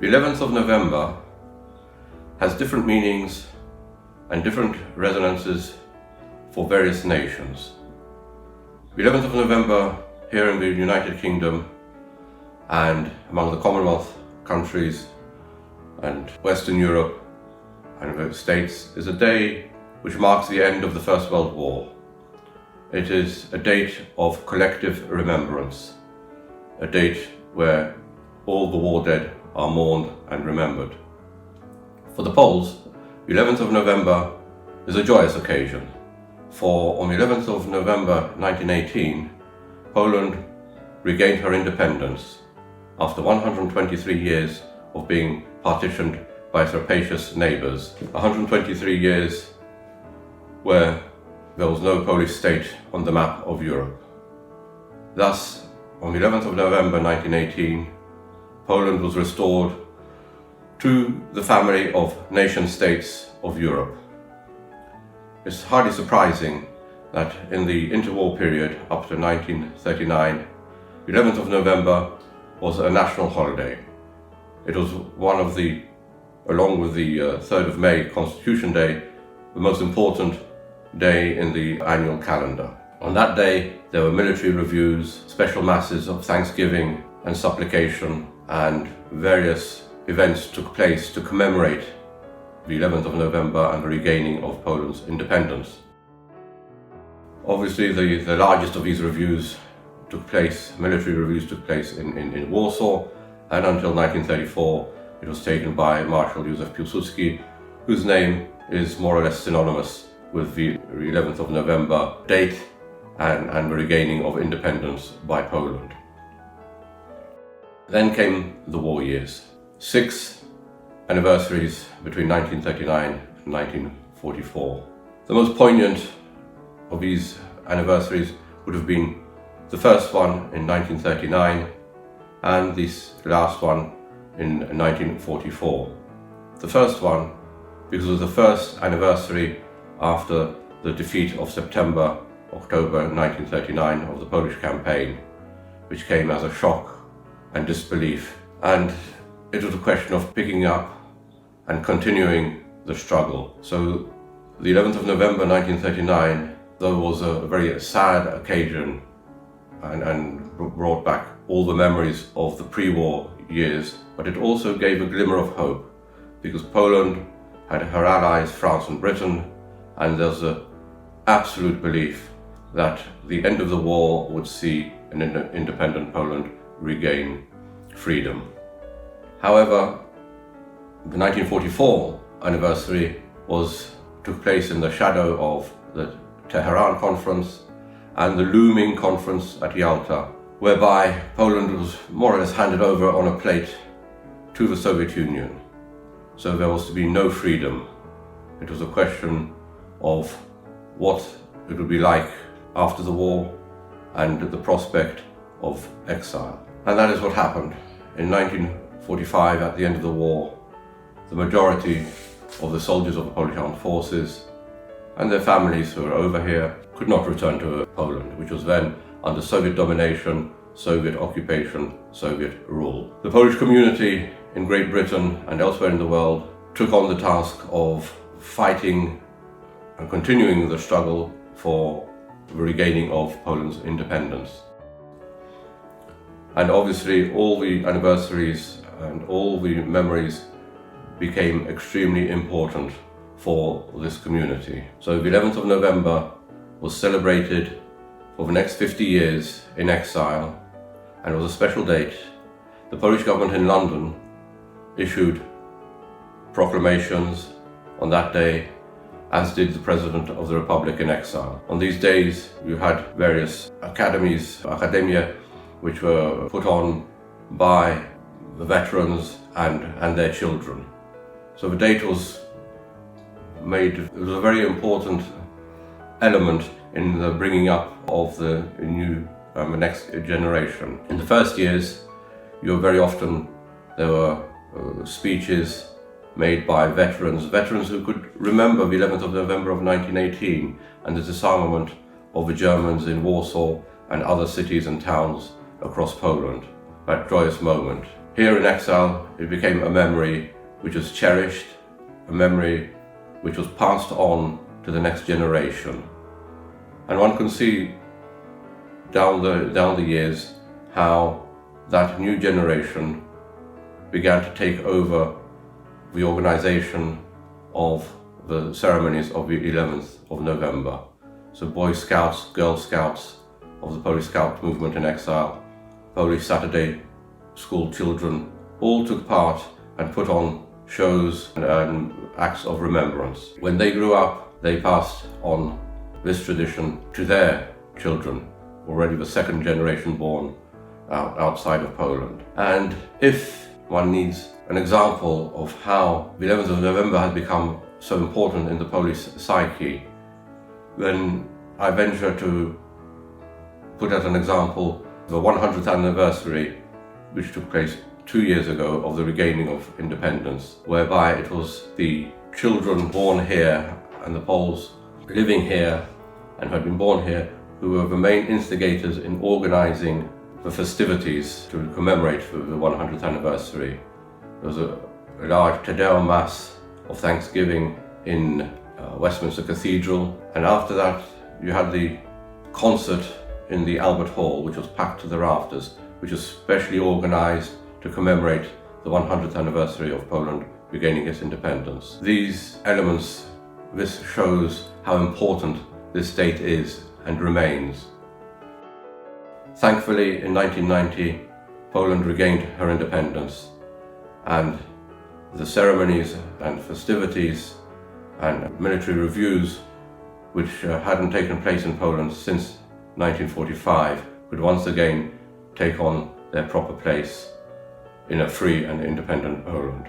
The 11th of November has different meanings and different resonances for various nations. The 11th of November here in the United Kingdom and among the Commonwealth countries and Western Europe and the States is a day which marks the end of the First World War. It is a date of collective remembrance, a date where all the war dead are mourned and remembered. For the Poles, the 11th of November is a joyous occasion, for on the 11th of November 1918, Poland regained her independence after 123 years of being partitioned by its rapacious neighbours, 123 years where there was no Polish state on the map of Europe. Thus, on the 11th of November 1918, Poland was restored to the family of nation-states of Europe. It's hardly surprising that in the interwar period up to 1939, the 11th of November was a national holiday. It was one of the, along with the 3rd of May, Constitution Day, the most important day in the annual calendar. On that day, there were military reviews, special masses of thanksgiving and supplication, and various events took place to commemorate the 11th of November and the regaining of Poland's independence. Obviously, the largest of these reviews took place, military reviews took place in Warsaw, and until 1934 it was taken by Marshal Józef Piłsudski, whose name is more or less synonymous with the 11th of November date and the regaining of independence by Poland. Then came the war years. 6 anniversaries between 1939 and 1944. The most poignant of these anniversaries would have been the first one in 1939 and this last one in 1944. The first one because it was the first anniversary after the defeat of October 1939 of the Polish campaign, which came as a shock and disbelief. And it was a question of picking up and continuing the struggle. So the 11th of November 1939, though was a very sad occasion and brought back all the memories of the pre-war years, but it also gave a glimmer of hope because Poland had her allies, France and Britain, and there's an absolute belief that the end of the war would see an independent Poland regain freedom. However, the 1944 anniversary took place in the shadow of the Tehran Conference and the looming conference at Yalta, whereby Poland was more or less handed over on a plate to the Soviet Union. So there was to be no freedom. It was a question of what it would be like after the war and the prospect of exile. And that is what happened. In 1945, at the end of the war, the majority of the soldiers of the Polish Armed Forces and their families who were over here could not return to Poland, which was then under Soviet domination, Soviet occupation, Soviet rule. The Polish community in Great Britain and elsewhere in the world took on the task of fighting and continuing the struggle for the regaining of Poland's independence. And obviously all the anniversaries and all the memories became extremely important for this community. So the 11th of November was celebrated for the next 50 years in exile, and it was a special date. The Polish government in London issued proclamations on that day, as did the President of the Republic in exile. On these days, you had various academia, which were put on by the veterans and their children. So the date was it was a very important element in the bringing up of the next generation. In the first years, there were speeches made by veterans who could remember the 11th of November of 1918 and the disarmament of the Germans in Warsaw and other cities and towns across Poland, that joyous moment. Here in exile, it became a memory which was cherished, a memory which was passed on to the next generation. And one can see down the years how that new generation began to take over the organization of the ceremonies of the 11th of November. So Boy Scouts, Girl Scouts of the Polish Scout movement in exile, Polish Saturday school children, all took part and put on shows and acts of remembrance. When they grew up, they passed on this tradition to their children, already the second generation born outside of Poland. And if one needs an example of how the 11th of November has become so important in the Polish psyche, then I venture to put as an example the 100th anniversary, which took place 2 years ago, of the regaining of independence, whereby it was the children born here and the Poles living here and who had been born here who were the main instigators in organizing the festivities to commemorate the 100th anniversary. There was a large Te Deum Mass of Thanksgiving in Westminster Cathedral, and after that you had the concert in the Albert Hall, which was packed to the rafters, which was specially organized to commemorate the 100th anniversary of Poland regaining its independence. These elements, this shows how important this date is and remains. Thankfully, in 1990, Poland regained her independence, and the ceremonies and festivities and military reviews, which hadn't taken place in Poland since 1945, could once again take on their proper place in a free and independent Poland.